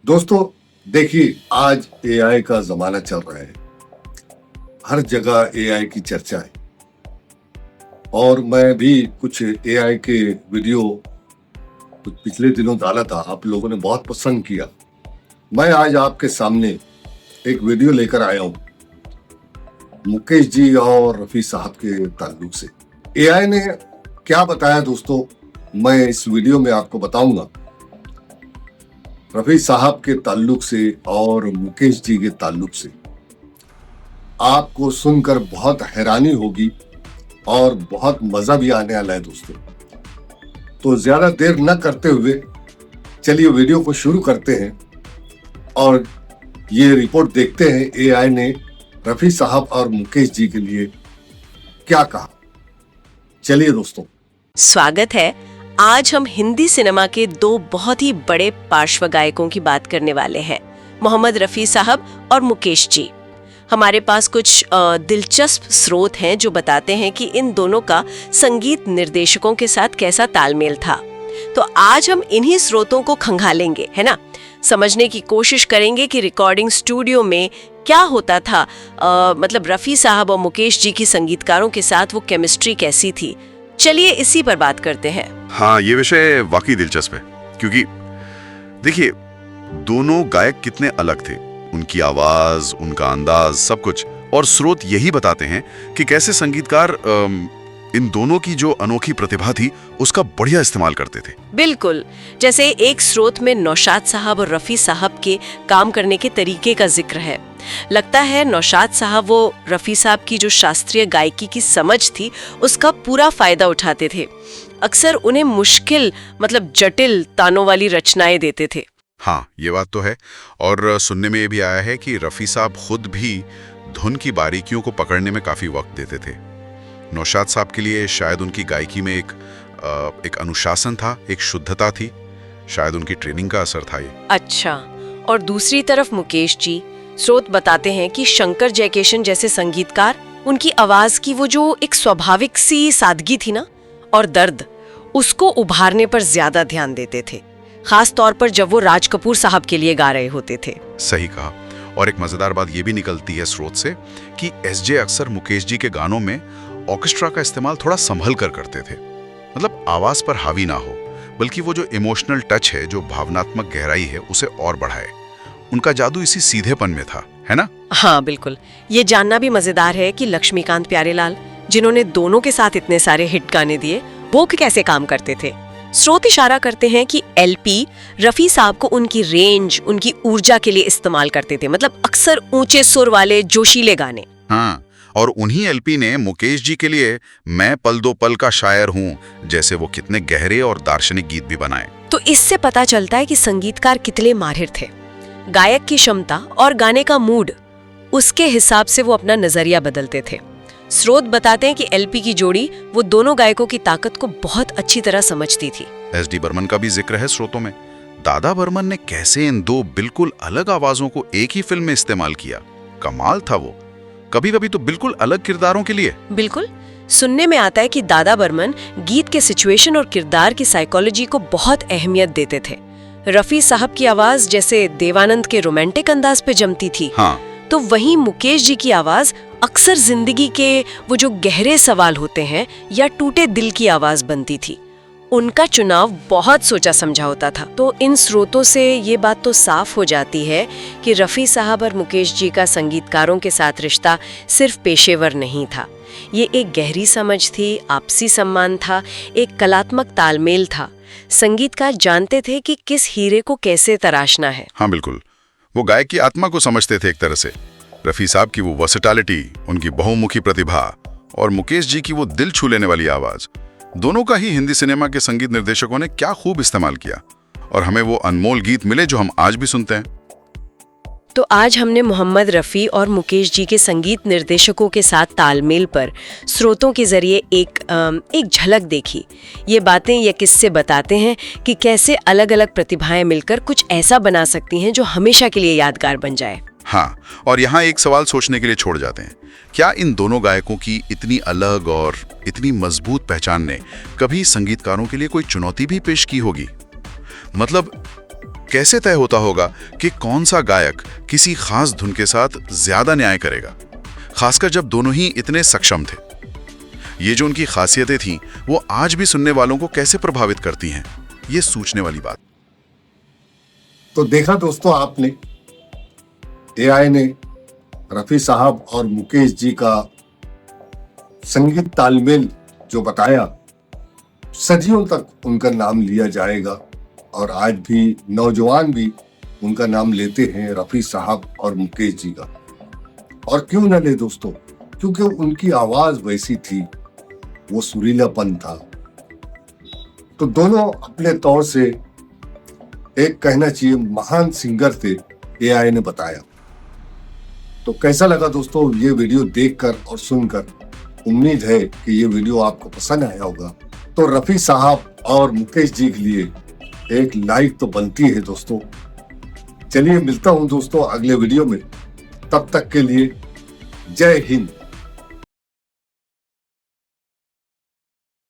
दोस्तों, देखिए आज एआई का जमाना चल रहा है। हर जगह एआई की चर्चा है और मैं भी कुछ एआई के वीडियो कुछ पिछले दिनों डाला था, आप लोगों ने बहुत पसंद किया। मैं आज आपके सामने एक वीडियो लेकर आया हूं मुकेश जी और रफी साहब के ताल्लुक से। एआई ने क्या बताया दोस्तों, मैं इस वीडियो में आपको बताऊंगा। रफी साहब के ताल्लुक से और मुकेश जी के ताल्लुक से आपको सुनकर बहुत हैरानी होगी और बहुत मजा भी आने वाला है दोस्तों। तो ज्यादा देर न करते हुए चलिए वीडियो को शुरू करते हैं और ये रिपोर्ट देखते हैं एआई ने रफी साहब और मुकेश जी के लिए क्या कहा। चलिए दोस्तों, स्वागत है। आज हम हिंदी सिनेमा के दो बहुत ही बड़े पार्श्व गायकों की बात करने वाले हैं, मोहम्मद रफी साहब और मुकेश जी। हमारे पास कुछ दिलचस्प स्रोत हैं जो बताते हैं कि इन दोनों का संगीत निर्देशकों के साथ कैसा तालमेल था। तो आज हम इन्हीं स्रोतों को खंगालेंगे, है ना। समझने की कोशिश करेंगे कि रिकॉर्डिंग स्टूडियो में क्या होता था, मतलब रफी साहब और मुकेश जी की संगीतकारों के साथ वो केमिस्ट्री कैसी थी। चलिए इसी पर बात करते हैं। हाँ, ये विषय वाकई दिलचस्प है क्योंकि देखिए दोनों गायक कितने अलग थे, उनकी आवाज, उनका अंदाज, सब कुछ। और स्रोत यही बताते हैं कि कैसे संगीतकार इन दोनों की जो अनोखी प्रतिभा थी उसका बढ़िया इस्तेमाल करते थे। बिल्कुल, जैसे एक स्रोत में नौशाद साहब और रफी साहब के काम करने के तरीके का जिक्र है। लगता है नौशाद साहब वो रफी साहब की जो शास्त्रीय गायकी की समझ थी उसका पूरा फायदा उठाते थे। अक्सर उन्हें मुश्किल मतलब जटिल तानों वाली रचनाएं देते थे। हाँ, ये बात तो है। और सुनने में ये भी आया है कि रफी साहब खुद भी धुन की बारीकियों को पकड़ने में काफी वक्त देते थे। नौशाद साहब के लिए शायद उनकी गायकी में एक अनुशासन था, एक शुद्धता थी, शायद उनकी ट्रेनिंग का असर था ये। अच्छा, और दूसरी तरफ मुकेश जी, स्रोत बताते हैं कि शंकर जयकिशन जैसे संगीतकार उनकी आवाज की वो जो एक स्वाभाविक सी सादगी थी ना, और दर्द, उसको उभारने पर ज्यादा ध्यान देते थे, खास तौर पर जब वो राज कपूर साहब के लिए गा रहे होते थे। सही कहा। और एक मजेदार बात ये भी निकलती है स्रोत से कि एसजे अक्सर मुकेश जी के गानों में ऑर्केस्ट्रा का इस्तेमाल थोड़ा संभल कर करते थे। मतलब आवाज पर हावी ना हो, बल्कि वो जो इमोशनल टच है, जो भावनात्मक गहराई है, उसे और बढ़ाए। उनका जादू इसी सीधेपन में था, है ना। हाँ बिल्कुल। ये जानना भी मजेदार है कि लक्ष्मीकांत प्यारेलाल, जिन्होंने दोनों के साथ इतने सारे हिट गाने दिए, वो कैसे काम करते थे। स्रोत इशारा करते हैं कि एलपी रफी साहब को उनकी रेंज, उनकी ऊर्जा के लिए इस्तेमाल करते थे, मतलब अक्सर ऊंचे सुर वाले जोशीले गाने। हाँ, और उन्हीं एलपी ने मुकेश जी के लिए मैं पल दो पल का शायर हूँ जैसे वो कितने गहरे और दार्शनिक गीत भी बनाए। तो इससे पता चलता है कि संगीतकार कितने माहिर थे। गायक की क्षमता और गाने का मूड, उसके हिसाब से वो अपना नजरिया बदलते थे। स्रोत बताते हैं कि एलपी की जोड़ी वो दोनों गायकों की ताकत को बहुत अच्छी तरह समझती थी। एसडी बर्मन का भी जिक्र है स्रोतों में। दादा बर्मन ने कैसे इन दो बिल्कुल अलग आवाजों को एक ही फिल्म में इस्तेमाल किया, कमाल था वो। कभी कभी तो बिल्कुल अलग किरदारों के लिए। बिल्कुल, सुनने में आता है कि दादा बर्मन गीत के सिचुएशन और किरदार की साइकोलॉजी को बहुत अहमियत देते थे। रफी साहब की आवाज जैसे देवानंद के रोमांटिक अंदाज पे जमती थी, हाँ, तो वहीं मुकेश जी की आवाज अक्सर जिंदगी के वो जो गहरे सवाल होते हैं या टूटे दिल की आवाज बनती थी। उनका चुनाव बहुत सोचा समझा होता था। तो इन स्रोतों से ये बात तो साफ हो जाती है कि रफी साहब और मुकेश जी का संगीतकारों के साथ रिश्ता सिर्फ पेशेवर नहीं था। ये एक गहरी समझ थी, आपसी सम्मान था, एक कलात्मक तालमेल था। संगीतकार जानते थे कि किस हीरे को कैसे तराशना है। हाँ बिल्कुल, वो गायक की आत्मा को समझते थे एक तरह से। रफी साहब की वो वर्सेटैलिटी, उनकी बहुमुखी प्रतिभा, और मुकेश जी की वो दिल छू लेने वाली आवाज, दोनों का ही हिंदी सिनेमा के संगीत निर्देशकों ने क्या खूब इस्तेमाल किया और हमें वो अनमोल गीत मिले जो हम आज भी सुनते हैं। तो आज हमने मोहम्मद रफ़ी और मुकेश जी के संगीत निर्देशकों के साथ तालमेल पर स्रोतों के जरिए एक झलक देखी। ये बातें या किस्से बताते हैं कि कैसे अलग अलग प्रतिभाएं मिलकर कुछ ऐसा बना सकती हैं जो हमेशा के लिए यादगार बन जाए। हाँ, और यहाँ एक सवाल सोचने के लिए छोड़ जाते हैं, क्या इन दोनों गायकों की इतनी अलग और इतनी मजबूत पहचान ने कभी संगीतकारों के लिए कोई चुनौती भी पेश की होगी? मतलब कैसे तय होता होगा कि कौन सा गायक किसी खास धुन के साथ ज्यादा न्याय करेगा, खासकर जब दोनों ही इतने सक्षम थे। ये जो उनकी खासियतें थीं, वो आज भी सुनने वालों को कैसे प्रभावित करती हैं, ये सोचने वाली बात। तो देखा दोस्तों आपने, एआई ने रफी साहब और मुकेश जी का संगीत तालमेल जो बताया, सदियों तक उनका नाम लिया जाएगा और आज भी नौजवान भी उनका नाम लेते हैं, रफी साहब और मुकेश जी का। और क्यों न ले दोस्तों, क्योंकि उनकी आवाज वैसी थी, वो सुरीलापन था। तो दोनों अपने तौर से एक कहना चाहिए महान सिंगर थे, एआई ने बताया। तो कैसा लगा दोस्तों ये वीडियो देखकर और सुनकर? उम्मीद है कि ये वीडियो आपको पसंद आया होगा। तो रफी साहब और मुकेश जी के लिए एक लाइक तो बनती है दोस्तों। चलिए मिलता हूं दोस्तों अगले वीडियो में, तब तक के लिए जय हिंद।